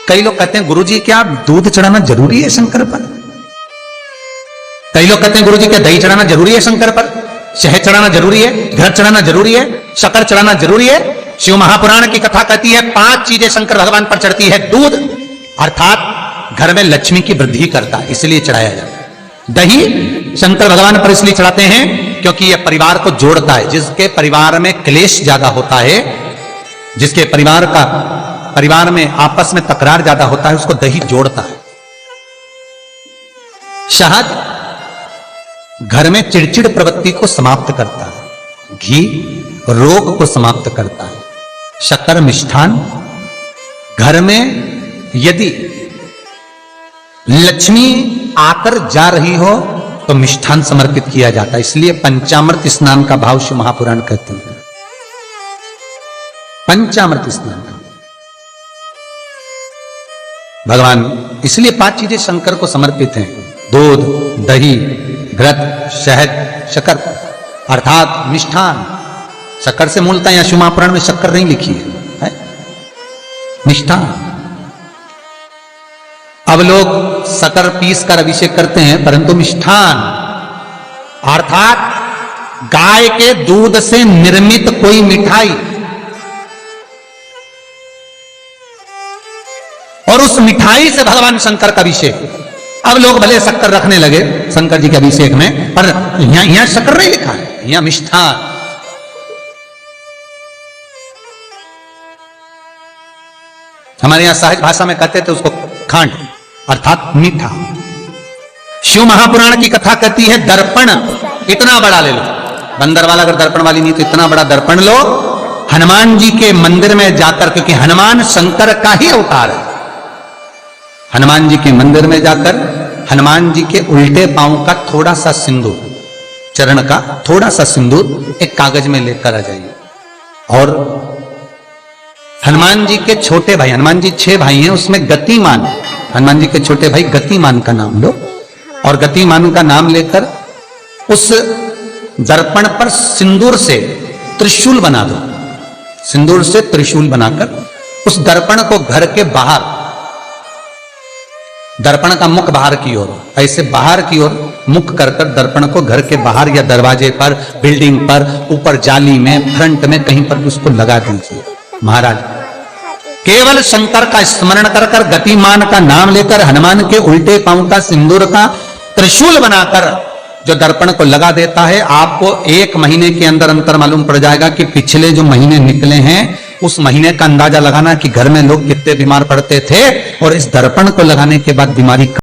कई लोग कहते हैं गुरुजी क्या दूध चढ़ाना जरूरी है शंकर पर? कई लोग कहते हैं गुरुजी क्या दही चढ़ाना जरूरी है शंकर पर? शहद चढ़ाना जरूरी है? घृत चढ़ाना जरूरी है? शक्कर चढ़ाना जरूरी है? शिव महापुराण की कथा कहती है 5 चीजें शंकर भगवान पर चढ़ती है। दूध अर्थात घर में लक्ष्मी की वृद्धि करता है, इसलिए चढ़ाया जाता है। दही शंकर भगवान पर इसलिए चढ़ाते हैं क्योंकि यह परिवार को जोड़ता है। जिसके परिवार में क्लेश ज्यादा होता है, जिसके परिवार में आपस में तकरार ज्यादा होता है, उसको दही जोड़ता है। शहद घर में चिड़चिड़ प्रवृत्ति को समाप्त करता है। घी रोग को समाप्त करता है। शक्कर मिष्ठान घर में यदि लक्ष्मी आकर जा रही हो तो मिष्ठान समर्पित किया जाता है। इसलिए पंचामृत स्नान का भाव शिव महापुराण कहते हैं। पंचामृत स्नान का भगवान इसलिए 5 चीजें शंकर को समर्पित हैं। दूध, दही, घृत, शहद, शक्कर अर्थात मिष्ठान। शक्कर से मूलतः यहां शिव महापुराण में शक्कर नहीं लिखी है, मिष्ठान। अब लोग शक्कर पीस कर अभिषेक करते हैं, परंतु मिष्ठान अर्थात गाय के दूध से निर्मित कोई मिठाई, और उस मिठाई से भगवान शंकर का अभिषेक। अब लोग भले शक्कर रखने लगे शंकर जी के अभिषेक में, पर यहां शक्कर नहीं लिखा है, यहां मिष्ठान। हमारे यहां सहज भाषा में कहते थे उसको खांड अर्थात मीठा। शिव महापुराण की कथा कहती है दर्पण इतना बड़ा ले लो, बंदर वाला अगर दर्पण वाली नहीं तो इतना बड़ा दर्पण लो, हनुमान जी के मंदिर में जाकर, क्योंकि हनुमान शंकर का ही अवतार है। हनुमान जी के मंदिर में जाकर हनुमान जी के उल्टे पांव का थोड़ा सा सिंदूर, चरण का थोड़ा सा सिंदूर एक कागज में लेकर आ जाइए। और हनुमान जी के छोटे भाई, हनुमान जी 6 भाई हैं, उसमें गतिमान, हनुमान जी के छोटे भाई गतिमान का नाम लो, और गतिमान का नाम लेकर उस दर्पण पर सिंदूर से त्रिशूल बना दो। सिंदूर से त्रिशूल बनाकर उस दर्पण को घर के बाहर, दर्पण का मुख बाहर की ओर, ऐसे बाहर की ओर मुख कर कर दर्पण को घर के बाहर या दरवाजे पर, बिल्डिंग पर, ऊपर जाली में, फ्रंट में कहीं पर उसको लगा दीजिए। महाराज केवल शंकर का स्मरण कर कर, गतिमान का नाम लेकर, हनुमान के उल्टे पांव का सिंदूर का त्रिशूल बनाकर जो दर्पण को लगा देता है, आपको 1 महीने के अंदर अंतर मालूम पड़ जाएगा कि पिछले जो महीने निकले हैं उस महीने का अंदाजा लगाना कि घर में लोग कितने बीमार पड़ते थे, और इस दर्पण को लगाने के बाद बीमारी